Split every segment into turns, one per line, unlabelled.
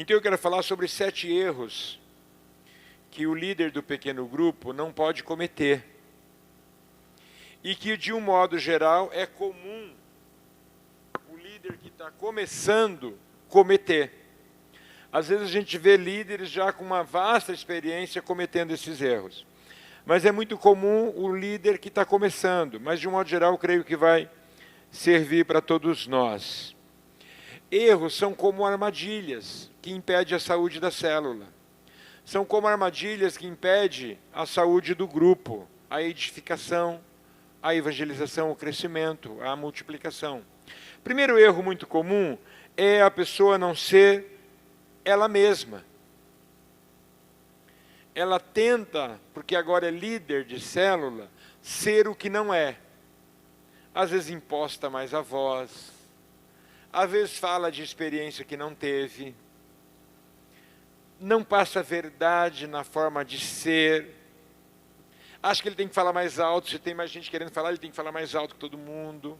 Então eu quero falar sobre 7 erros que o líder do pequeno grupo não pode cometer. E que, de um modo geral, é comum o líder que está começando cometer. Às vezes a gente vê líderes já com uma vasta experiência cometendo esses erros. Mas é muito comum o líder que está começando. Mas, de um modo geral, eu creio que vai servir para todos nós. Erros são como armadilhas que impedem a saúde da célula. São como armadilhas que impedem a saúde do grupo, a edificação, a evangelização, o crescimento, a multiplicação. Primeiro erro muito comum é a pessoa não ser ela mesma. Ela tenta, porque agora é líder de célula, ser o que não é. Às vezes imposta mais a voz, às vezes fala de experiência que não teve, não passa a verdade na forma de ser, acha que ele tem que falar mais alto, se tem mais gente querendo falar, ele tem que falar mais alto que todo mundo.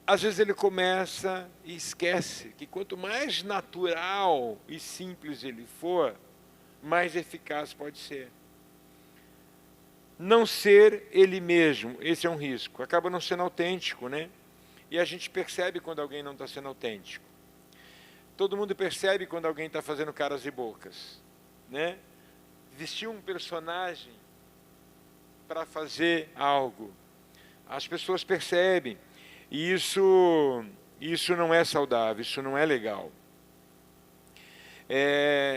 Às vezes ele começa e esquece que quanto mais natural e simples ele for, mais eficaz pode ser. Não ser ele mesmo, esse é um risco. Acaba não sendo autêntico, né? E a gente percebe quando alguém não está sendo autêntico. Todo mundo percebe quando alguém está fazendo caras e bocas, né? Vestir um personagem para fazer algo. As pessoas percebem. E isso não é saudável, isso não é legal.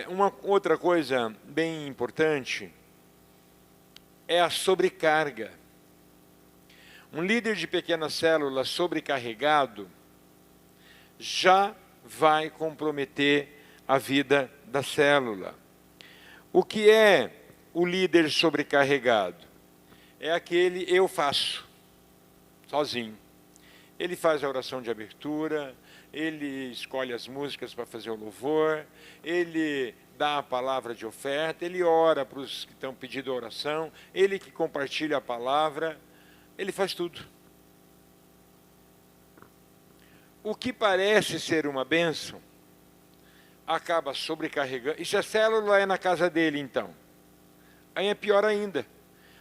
Uma outra coisa bem importante é a sobrecarga. Um líder de pequena célula sobrecarregado já vai comprometer a vida da célula. O que é o líder sobrecarregado? É aquele eu faço, sozinho. Ele faz a oração de abertura, ele escolhe as músicas para fazer o louvor, ele dá a palavra de oferta, ele ora para os que estão pedindo a oração, ele que compartilha a palavra, ele faz tudo. O que parece ser uma bênção, acaba sobrecarregando. E se a célula é na casa dele, então? Aí é pior ainda.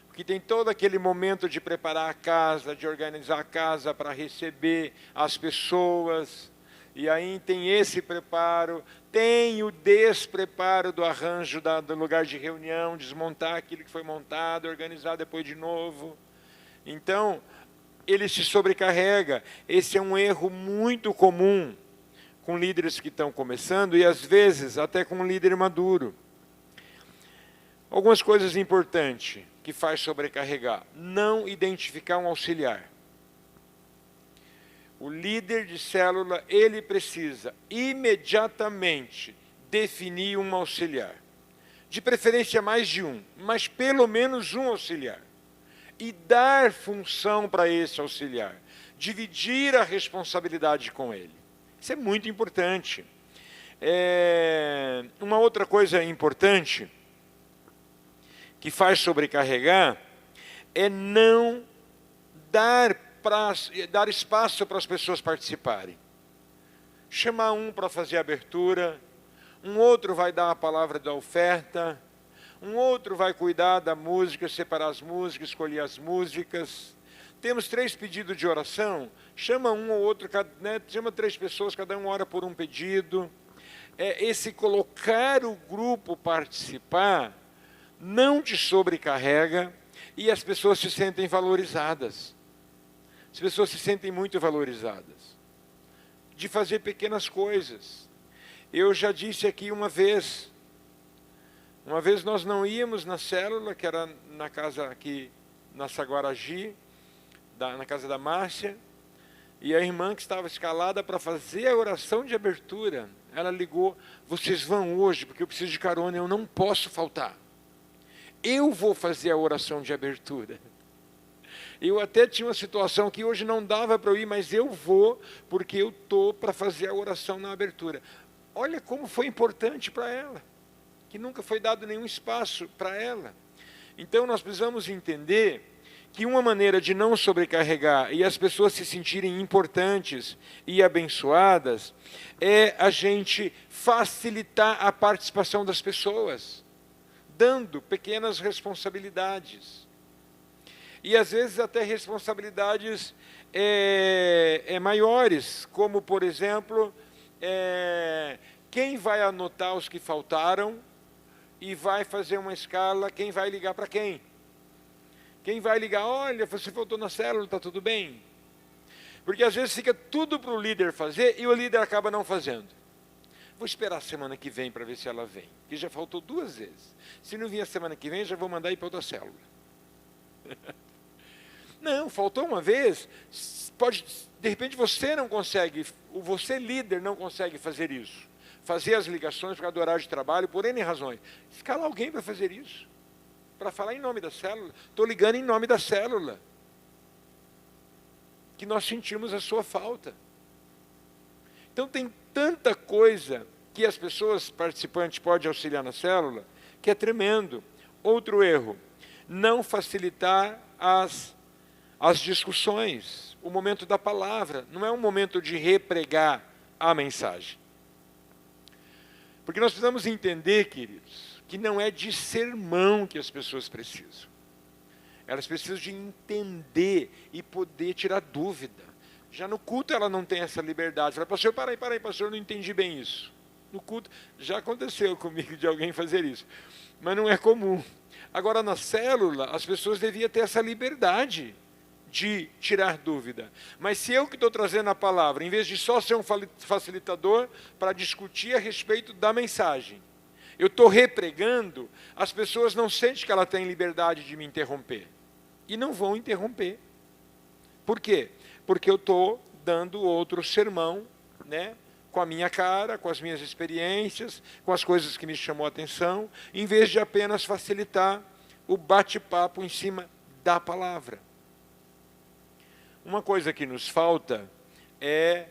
Porque tem todo aquele momento de preparar a casa, de organizar a casa para receber as pessoas. E aí tem esse preparo, tem o despreparo do arranjo do lugar de reunião, desmontar aquilo que foi montado, organizar depois de novo. Então, ele se sobrecarrega. Esse é um erro muito comum com líderes que estão começando e, às vezes, até com um líder maduro. Algumas coisas importantes que faz sobrecarregar. Não identificar um auxiliar. O líder de célula, ele precisa imediatamente definir um auxiliar. De preferência mais de um, mas pelo menos um auxiliar. E dar função para esse auxiliar. Dividir a responsabilidade com ele. Isso é muito importante. Uma outra coisa importante que faz sobrecarregar é não dar espaço para as pessoas participarem. Chamar um para fazer a abertura, um outro vai dar a palavra da oferta, um outro vai cuidar da música, separar as músicas, escolher as músicas. Temos 3 pedidos de oração, chama um ou outro, né, chama 3 pessoas, cada um ora por um pedido. Esse colocar o grupo participar não te sobrecarrega e as pessoas se sentem valorizadas. As pessoas se sentem muito valorizadas. De fazer pequenas coisas. Eu já disse aqui uma vez nós não íamos na célula, que era na casa aqui, na Saguaragi, na casa da Márcia, e a irmã que estava escalada para fazer a oração de abertura, ela ligou, vocês vão hoje, porque eu preciso de carona, eu não posso faltar. Eu vou fazer a oração de abertura. Eu até tinha uma situação que hoje não dava para eu ir, mas eu vou, porque eu estou para fazer a oração na abertura. Olha como foi importante para ela, que nunca foi dado nenhum espaço para ela. Então nós precisamos entender que uma maneira de não sobrecarregar e as pessoas se sentirem importantes e abençoadas é a gente facilitar a participação das pessoas, dando pequenas responsabilidades. E às vezes até responsabilidades maiores, como por exemplo, quem vai anotar os que faltaram e vai fazer uma escala, quem vai ligar para quem? Quem vai ligar, olha, você faltou na célula, está tudo bem? Porque às vezes fica tudo para o líder fazer e o líder acaba não fazendo. Vou esperar a semana que vem para ver se ela vem, que já faltou 2 vezes. Se não vir a semana que vem, já vou mandar ir para outra célula. Não, faltou uma vez, de repente você não consegue, você líder não consegue fazer isso. Fazer as ligações por causa do horário de trabalho, por N razões. Escala alguém para fazer isso. Para falar em nome da célula. Estou ligando em nome da célula. Que nós sentimos a sua falta. Então tem tanta coisa que as pessoas participantes podem auxiliar na célula, que é tremendo. Outro erro, não facilitar as discussões, o momento da palavra. Não é um momento de repregar a mensagem. Porque nós precisamos entender, queridos, que não é de sermão que as pessoas precisam. Elas precisam de entender e poder tirar dúvida. Já no culto ela não tem essa liberdade. Fala, pastor, para aí, pastor, eu não entendi bem isso. No culto, já aconteceu comigo de alguém fazer isso. Mas não é comum. Agora, na célula, as pessoas deviam ter essa liberdade de tirar dúvida. Mas se eu que estou trazendo a palavra, em vez de só ser um facilitador para discutir a respeito da mensagem, eu estou repregando, as pessoas não sentem que ela tem liberdade de me interromper. E não vão interromper. Por quê? Porque eu estou dando outro sermão, né, com a minha cara, com as minhas experiências, com as coisas que me chamou a atenção, em vez de apenas facilitar o bate-papo em cima da palavra. Uma coisa que nos falta é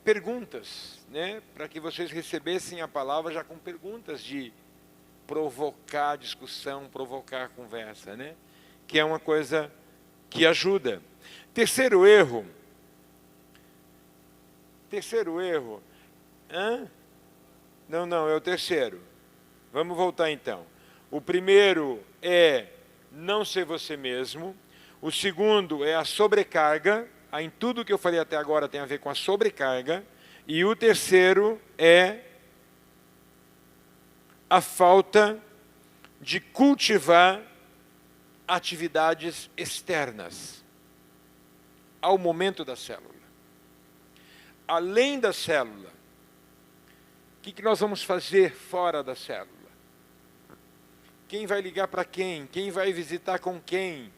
perguntas, né? Para que vocês recebessem a palavra já com perguntas de provocar discussão, provocar conversa, né? Que é uma coisa que ajuda. Terceiro erro. Não, é o terceiro. Vamos voltar então. O primeiro é não ser você mesmo. O segundo é a sobrecarga. Em tudo que eu falei até agora tem a ver com a sobrecarga. E o terceiro é a falta de cultivar atividades externas ao momento da célula. Além da célula, o que nós vamos fazer fora da célula? Quem vai ligar para quem? Quem vai visitar com quem?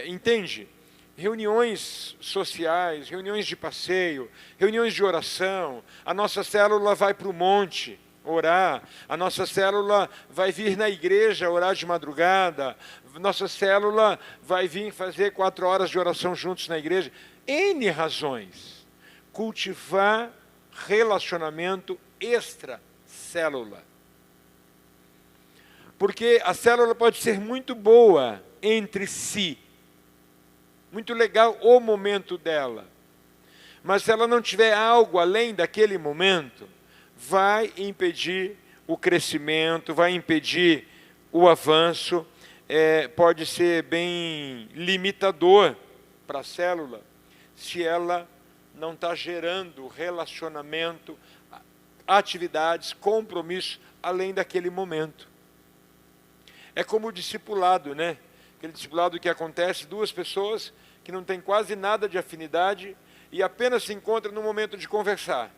Entende? Reuniões sociais, reuniões de passeio, reuniões de oração. A nossa célula vai para o monte orar. A nossa célula vai vir na igreja orar de madrugada. Nossa célula vai vir fazer 4 horas de oração juntos na igreja. N razões. Cultivar relacionamento extra-célula. Porque a célula pode ser muito boa entre si. Muito legal o momento dela. Mas se ela não tiver algo além daquele momento, vai impedir o crescimento, vai impedir o avanço, pode ser bem limitador para a célula, se ela não está gerando relacionamento, atividades, compromissos, além daquele momento. É como o discipulado, né? Aquele discipulado que acontece, 2 pessoas que não têm quase nada de afinidade e apenas se encontram no momento de conversar.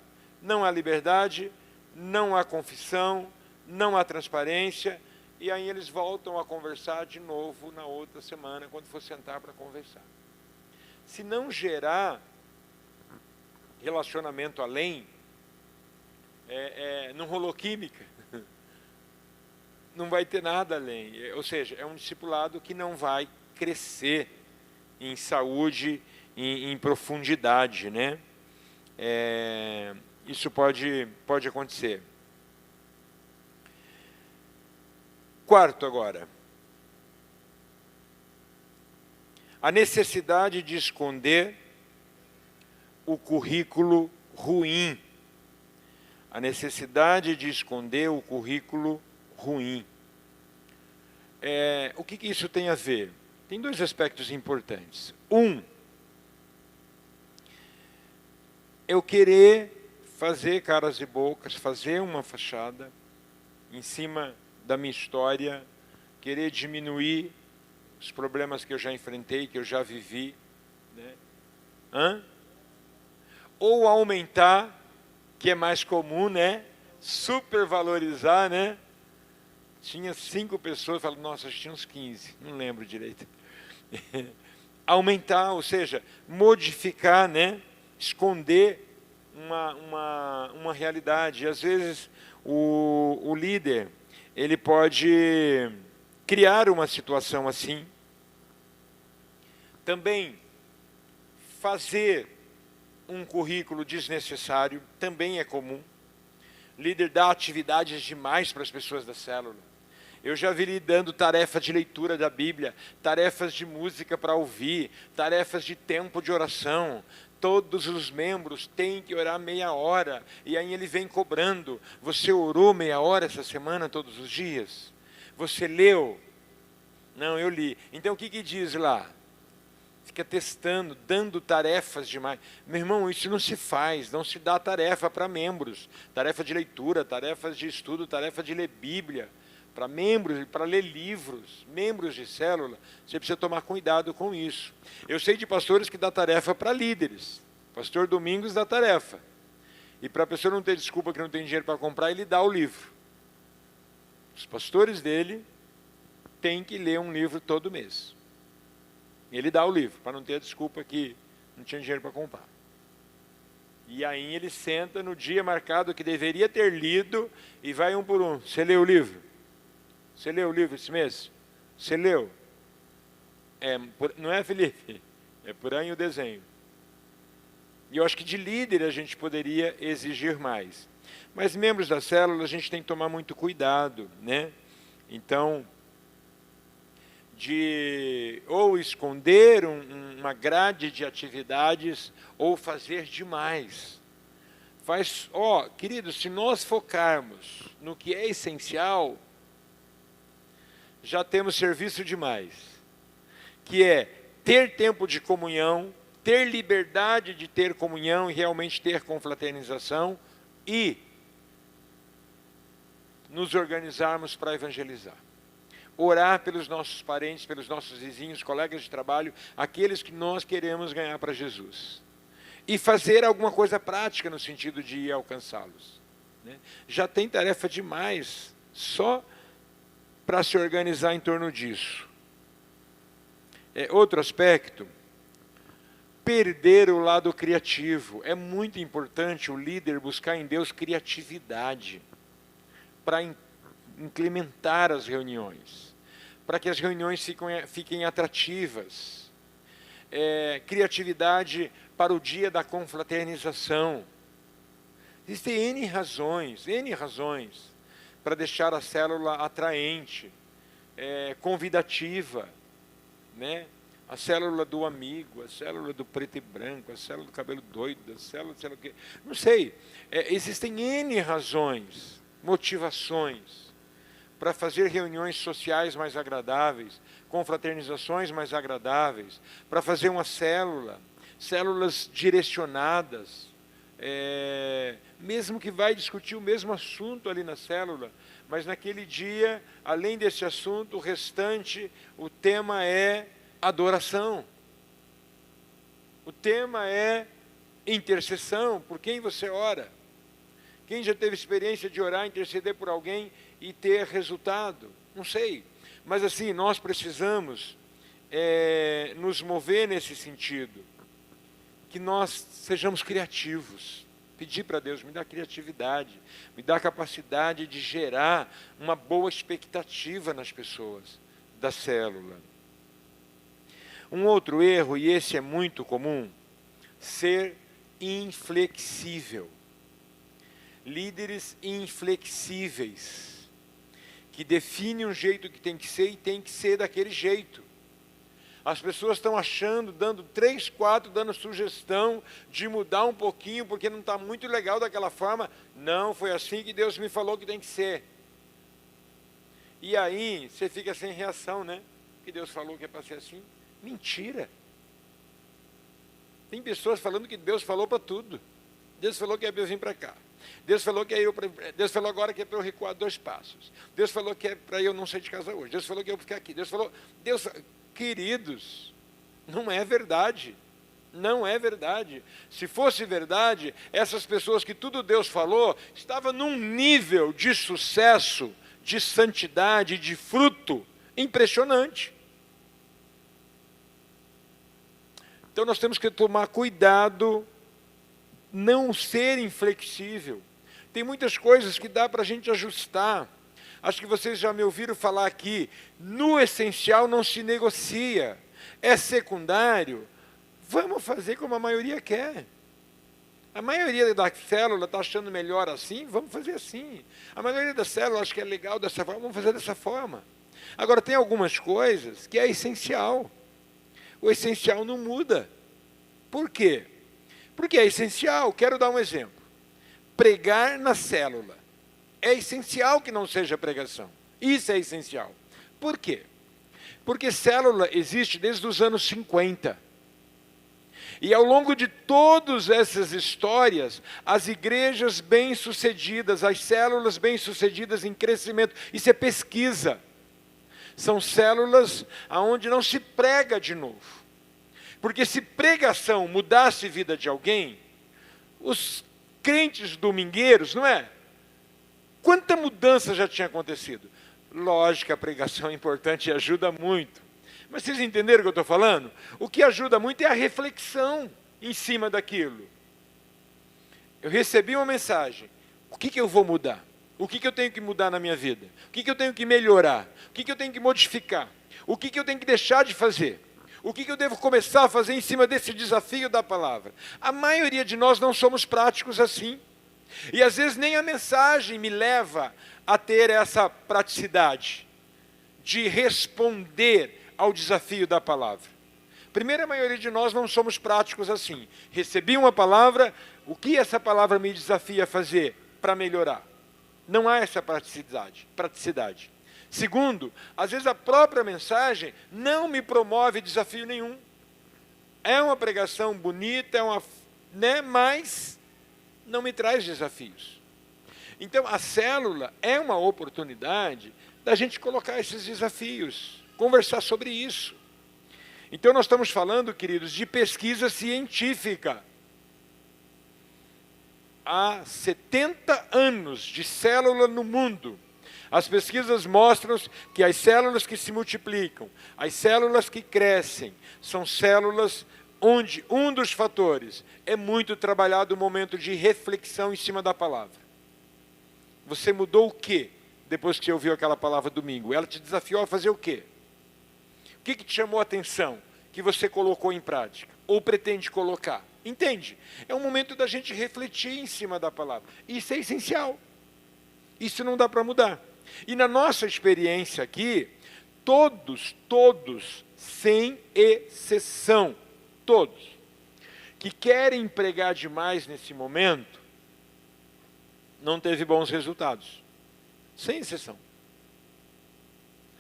Não há liberdade, não há confissão, não há transparência, e aí eles voltam a conversar de novo na outra semana, quando for sentar para conversar. Se não gerar relacionamento além, não rolou química, não vai ter nada além. Ou seja, é um discipulado que não vai crescer em saúde, em profundidade, né? Isso pode acontecer. Quarto agora. A necessidade de esconder o currículo ruim. A necessidade de esconder o currículo ruim. O que isso tem a ver? Tem dois aspectos importantes. Eu querer fazer caras e bocas, fazer uma fachada em cima da minha história, querer diminuir os problemas que eu já enfrentei, que eu já vivi, né? Ou aumentar, que é mais comum, né? Supervalorizar, né? Tinha 5 pessoas, falo, nossa, tinha uns 15, não lembro direito. Aumentar, ou seja, modificar, né? Esconder uma realidade. E às vezes o líder, ele pode criar uma situação assim. Também fazer um currículo desnecessário, também é comum. Líder dá atividades demais para as pessoas da célula. Eu já vi ele dando tarefa de leitura da Bíblia, tarefas de música para ouvir, tarefas de tempo de oração. Todos os membros têm que orar meia hora. E aí ele vem cobrando. Você orou meia hora essa semana, todos os dias? Você leu? Não, eu li. Então o que diz lá? Fica testando, dando tarefas demais. Meu irmão, isso não se faz, não se dá tarefa para membros. Tarefa de leitura, tarefas de estudo, tarefa de ler Bíblia. Para membros e para ler livros, membros de célula, você precisa tomar cuidado com isso. Eu sei de pastores que dá tarefa para líderes. Pastor Domingos dá tarefa. E para a pessoa não ter desculpa que não tem dinheiro para comprar, ele dá o livro. Os pastores dele têm que ler um livro todo mês. Ele dá o livro, para não ter a desculpa que não tinha dinheiro para comprar. E aí ele senta no dia marcado que deveria ter lido e vai um por um. Você leu o livro? Você leu o livro esse mês? Você leu? Não é, Felipe? É por aí o desenho. E eu acho que de líder a gente poderia exigir mais. Mas membros da célula a gente tem que tomar muito cuidado, né? Então, de ou esconder uma grade de atividades ou fazer demais. Queridos, se nós focarmos no que é essencial, já temos serviço demais, que é ter tempo de comunhão, ter liberdade de ter comunhão e realmente ter confraternização e nos organizarmos para evangelizar. Orar pelos nossos parentes, pelos nossos vizinhos, colegas de trabalho, aqueles que nós queremos ganhar para Jesus. E fazer alguma coisa prática no sentido de ir alcançá-los. Já tem tarefa demais, só para se organizar em torno disso. Outro aspecto, perder o lado criativo. É muito importante o líder buscar em Deus criatividade para implementar as reuniões, para que as reuniões fiquem atrativas. Criatividade para o dia da confraternização. Existem N razões para deixar a célula atraente, convidativa, né? A célula do amigo, a célula do preto e branco, a célula do cabelo doido, a célula, sei lá o quê. Não sei, existem N razões, motivações, para fazer reuniões sociais mais agradáveis, confraternizações mais agradáveis, para fazer uma células direcionadas, mesmo que vai discutir o mesmo assunto ali na célula, mas naquele dia, além desse assunto, o restante, o tema é adoração. O tema é intercessão, por quem você ora. Quem já teve experiência de orar, interceder por alguém e ter resultado? Não sei. Mas assim, nós precisamos nos mover nesse sentido. Que nós sejamos criativos. Pedir para Deus, me dá criatividade, me dá capacidade de gerar uma boa expectativa nas pessoas da célula. Um outro erro, e esse é muito comum, ser inflexível. Líderes inflexíveis, que definem um jeito que tem que ser e tem que ser daquele jeito. As pessoas estão achando, dando 3, 4, dando sugestão de mudar um pouquinho, porque não está muito legal daquela forma. Não, foi assim que Deus me falou que tem que ser. E aí, você fica sem reação, né? Que Deus falou que é para ser assim. Mentira. Tem pessoas falando que Deus falou para tudo. Deus falou que é para eu vir para cá. Deus falou que Deus falou agora que é para eu recuar 2 passos. Deus falou que é para eu não sair de casa hoje. Deus falou que eu vou ficar aqui. Queridos, não é verdade. Não é verdade. Se fosse verdade, essas pessoas que tudo Deus falou, estavam num nível de sucesso, de santidade, de fruto impressionante. Então nós temos que tomar cuidado, não ser inflexível. Tem muitas coisas que dá para a gente ajustar. Acho que vocês já me ouviram falar aqui, no essencial não se negocia. É secundário, vamos fazer como a maioria quer. A maioria da célula está achando melhor assim, vamos fazer assim. A maioria da célula acha que é legal dessa forma, vamos fazer dessa forma. Agora, tem algumas coisas que é essencial. O essencial não muda. Por quê? Porque é essencial. Quero dar um exemplo. Pregar na célula. É essencial que não seja pregação. Isso é essencial. Por quê? Porque célula existe desde os anos 50. E ao longo de todas essas histórias, as igrejas bem-sucedidas, as células bem-sucedidas em crescimento, isso é pesquisa. São células onde não se prega de novo. Porque se pregação mudasse a vida de alguém, os crentes domingueiros, não é? Quanta mudança já tinha acontecido? Lógico, a pregação é importante e ajuda muito. Mas vocês entenderam o que eu estou falando? O que ajuda muito é a reflexão em cima daquilo. Eu recebi uma mensagem. O que eu vou mudar? O que eu tenho que mudar na minha vida? O que eu tenho que melhorar? O que eu tenho que modificar? O que eu tenho que deixar de fazer? O que eu devo começar a fazer em cima desse desafio da palavra? A maioria de nós não somos práticos assim. E às vezes nem a mensagem me leva a ter essa praticidade de responder ao desafio da palavra. Primeiro, a maioria de nós não somos práticos assim. Recebi uma palavra, o que essa palavra me desafia a fazer para melhorar? Não há essa praticidade. Segundo, às vezes a própria mensagem não me promove desafio nenhum. É uma pregação bonita, mas não me traz desafios. Então, a célula é uma oportunidade da gente colocar esses desafios, conversar sobre isso. Então, nós estamos falando, queridos, de pesquisa científica. Há 70 anos de célula no mundo. As pesquisas mostram que as células que se multiplicam, as células que crescem, são células onde um dos fatores é muito trabalhado o momento de reflexão em cima da palavra. Você mudou o quê depois que você ouviu aquela palavra domingo? Ela te desafiou a fazer o quê? O que te chamou a atenção que você colocou em prática? Ou pretende colocar? Entende? É um momento da gente refletir em cima da palavra. Isso é essencial. Isso não dá para mudar. E na nossa experiência aqui, todos, sem exceção, todos, que querem pregar demais nesse momento, não teve bons resultados. Sem exceção.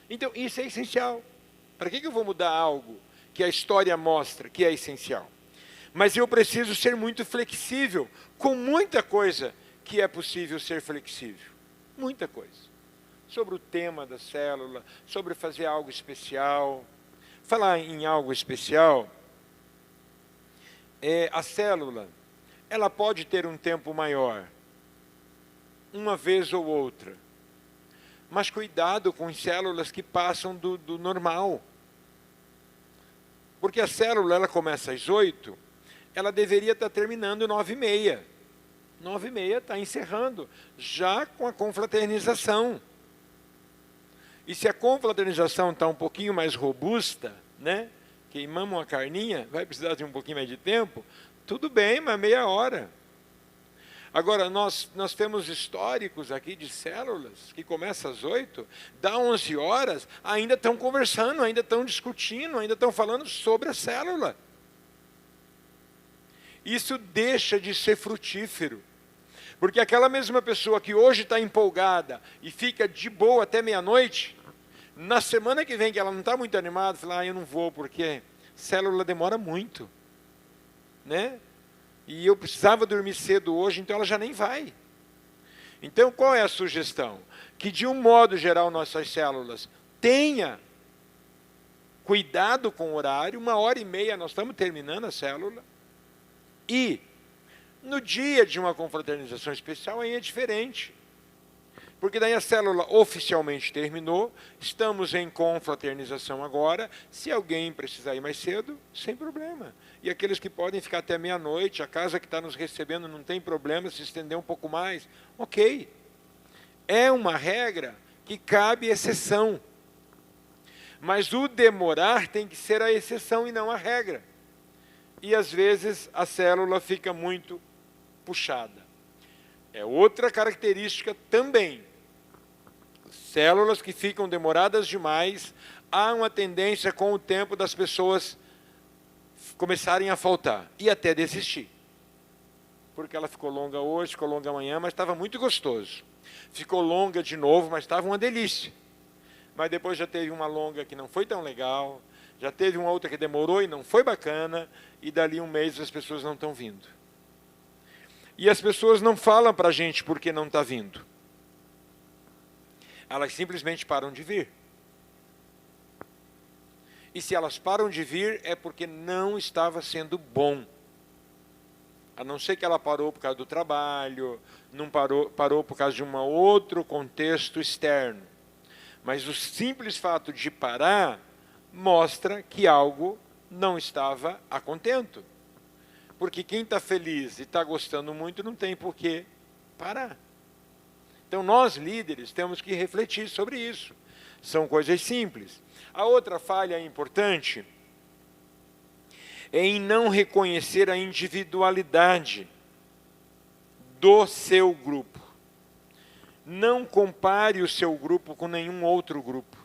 Então, isso é essencial. Para que eu vou mudar algo que a história mostra que é essencial? Mas eu preciso ser muito flexível com muita coisa que é possível ser flexível. Muita coisa. Sobre o tema da célula, sobre fazer algo especial. Falar em algo especial, a célula, ela pode ter um tempo maior, uma vez ou outra. Mas cuidado com as células que passam do normal. Porque a célula, ela começa às 8, ela deveria estar terminando 9h30. 9h30 está encerrando, já com a confraternização. E se a confraternização está um pouquinho mais robusta, né? Queimamos uma carninha, vai precisar de um pouquinho mais de tempo, tudo bem, mas meia hora. Agora, nós temos históricos aqui de células que começam às 8, dá 11 horas, ainda estão conversando, ainda estão discutindo, ainda estão falando sobre a célula. Isso deixa de ser frutífero. Porque aquela mesma pessoa que hoje está empolgada e fica de boa até meia-noite, na semana que vem, que ela não está muito animada, fala, eu não vou, porque célula demora muito, né? E eu precisava dormir cedo hoje, então ela já nem vai. Então, qual é a sugestão? Que, de um modo geral, nossas células tenha cuidado com o horário, 1h30 nós estamos terminando a célula, e no dia de uma confraternização especial aí é diferente. Porque daí a célula oficialmente terminou, estamos em confraternização agora, se alguém precisar ir mais cedo, sem problema. E aqueles que podem ficar até meia-noite, a casa que está nos recebendo não tem problema, se estender um pouco mais, ok. É uma regra que cabe exceção. Mas o demorar tem que ser a exceção e não a regra. E às vezes a célula fica muito puxada. É outra característica também. Células que ficam demoradas demais, há uma tendência com o tempo das pessoas começarem a faltar e até desistir. Porque ela ficou longa hoje, ficou longa amanhã, mas estava muito gostoso. Ficou longa de novo, mas estava uma delícia. Mas depois já teve uma longa que não foi tão legal, já teve uma outra que demorou e não foi bacana, e dali um mês as pessoas não estão vindo. E as pessoas não falam para a gente porque não está vindo. Elas simplesmente param de vir. E se elas param de vir, é porque não estava sendo bom. A não ser que ela parou por causa do trabalho, não parou por causa de um outro contexto externo. Mas o simples fato de parar mostra que algo não estava a contento. Porque quem está feliz e está gostando muito não tem por que parar. Então nós, líderes, temos que refletir sobre isso. São coisas simples. A outra falha importante é em não reconhecer a individualidade do seu grupo. Não compare o seu grupo com nenhum outro grupo.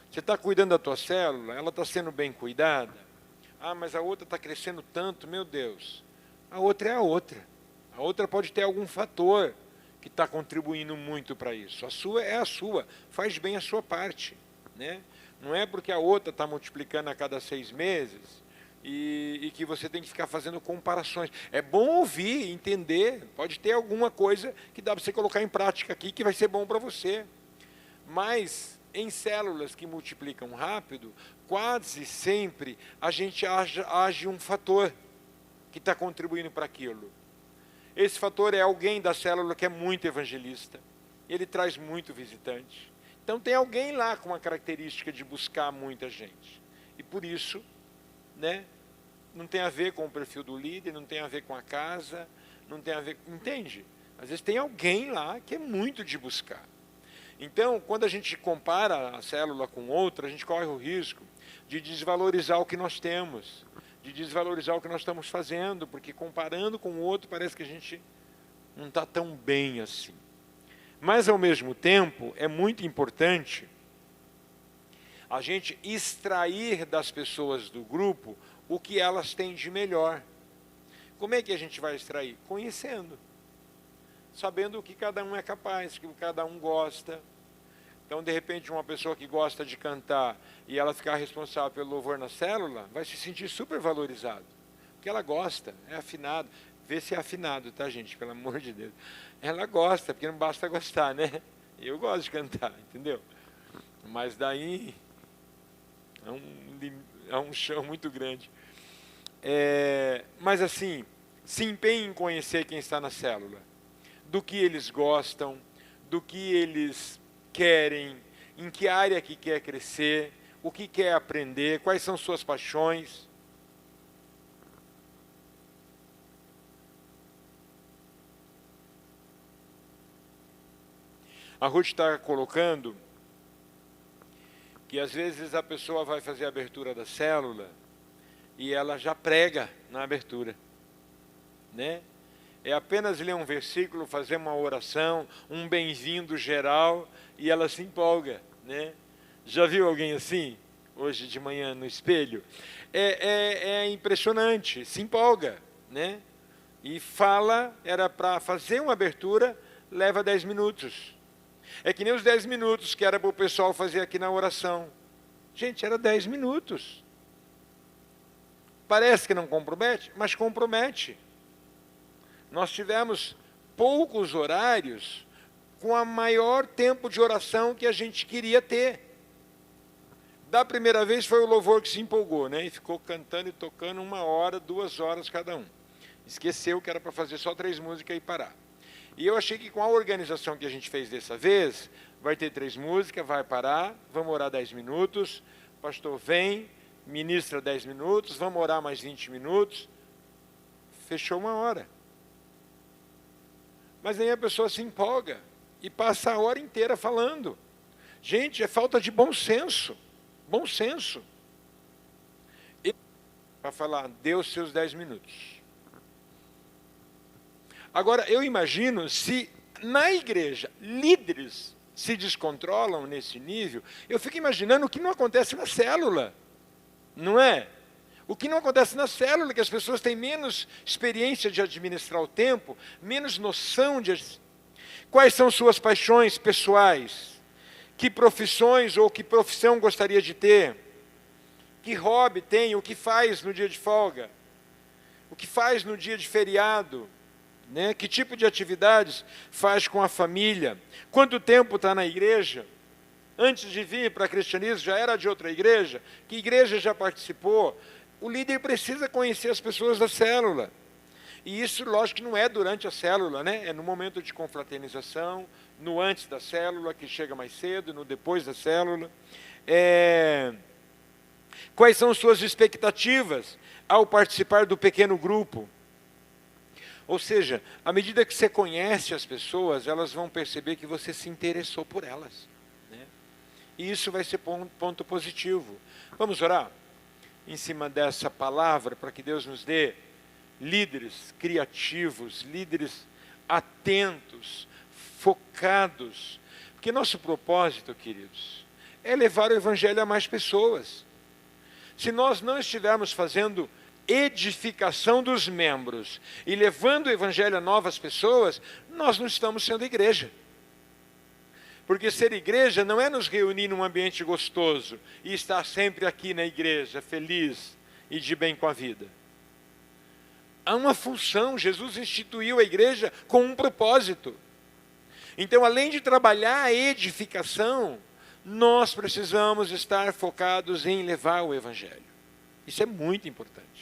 Você está cuidando da tua célula, ela está sendo bem cuidada. Ah, mas a outra está crescendo tanto, meu Deus. A outra é a outra. A outra pode ter algum fator que está contribuindo muito para isso. A sua é a sua, faz bem a sua parte, né? Não é porque a outra está multiplicando a cada 6 meses e que você tem que ficar fazendo comparações. É bom ouvir, entender, pode ter alguma coisa que dá para você colocar em prática aqui que vai ser bom para você. Mas em células que multiplicam rápido, quase sempre a gente age um fator que está contribuindo para aquilo. Esse fator é alguém da célula que é muito evangelista. Ele traz muito visitante. Então tem alguém lá com uma característica de buscar muita gente. E por isso, né, não tem a ver com o perfil do líder, não tem a ver com a casa, não tem a ver... Entende? Às vezes tem alguém lá que é muito de buscar. Então, quando a gente compara a célula com outra, a gente corre o risco de desvalorizar o que nós temos, de desvalorizar o que nós estamos fazendo, porque comparando com o outro parece que a gente não está tão bem assim. Mas, ao mesmo tempo, é muito importante a gente extrair das pessoas do grupo o que elas têm de melhor. Como é que a gente vai extrair? Conhecendo. Sabendo o que cada um é capaz, o que cada um gosta. Então, de repente, uma pessoa que gosta de cantar e ela ficar responsável pelo louvor na célula, vai se sentir super valorizado. Porque ela gosta, é afinado. Vê se é afinado, tá, gente? Pelo amor de Deus. Ela gosta, porque não basta gostar, né? Eu gosto de cantar, entendeu? Mas daí é um chão muito grande. Mas assim, se empenhe em conhecer quem está na célula. Do que eles gostam, do que eles querem, em que área que quer crescer, o que quer aprender, quais são suas paixões. A Ruth está colocando que às vezes a pessoa vai fazer a abertura da célula e ela já prega na abertura, né? É apenas ler um versículo, fazer uma oração, um bem-vindo geral, e ela se empolga, né? Já viu alguém assim? Hoje de manhã no espelho? É impressionante, se empolga, né? E fala, era para fazer uma abertura, leva 10 minutos. É que nem os 10 minutos que era para o pessoal fazer aqui na oração. Gente, era 10 minutos. Parece que não compromete, mas compromete. Nós tivemos poucos horários com a maior tempo de oração que a gente queria ter. Da primeira vez foi o louvor que se empolgou, né? E ficou cantando e tocando 1 hora, 2 horas cada um. Esqueceu que era para fazer só 3 músicas e parar. E eu achei que com a organização que a gente fez dessa vez, vai ter 3 músicas, vai parar, vamos orar 10 minutos, o pastor vem, ministra 10 minutos, vamos orar mais 20 minutos. Fechou 1 hora. Mas aí a pessoa se empolga e passa a hora inteira falando. Gente, é falta de bom senso. Bom senso. Para falar, dê os seus 10 minutos. Agora, eu imagino se na igreja líderes se descontrolam nesse nível, eu fico imaginando o que não acontece na célula, não é? O que não acontece na célula, que as pessoas têm menos experiência de administrar o tempo, menos noção de quais são suas paixões pessoais, que profissões ou que profissão gostaria de ter, que hobby tem, o que faz no dia de folga, o que faz no dia de feriado, né? Que tipo de atividades faz com a família, quanto tempo está na igreja, antes de vir para o cristianismo já era de outra igreja, que igreja já participou. O líder precisa conhecer as pessoas da célula. E isso, lógico, que não é durante a célula, né? É no momento de confraternização, no antes da célula, que chega mais cedo, no depois da célula. Quais são suas expectativas ao participar do pequeno grupo? Ou seja, à medida que você conhece as pessoas, elas vão perceber que você se interessou por elas, né? E isso vai ser ponto positivo. Vamos orar em cima dessa palavra, para que Deus nos dê líderes criativos, líderes atentos, focados. Porque nosso propósito, queridos, é levar o evangelho a mais pessoas. Se nós não estivermos fazendo edificação dos membros e levando o evangelho a novas pessoas, nós não estamos sendo igreja. Porque ser igreja não é nos reunir num ambiente gostoso e estar sempre aqui na igreja, feliz e de bem com a vida. Há uma função, Jesus instituiu a igreja com um propósito. Então, além de trabalhar a edificação, nós precisamos estar focados em levar o evangelho. Isso é muito importante.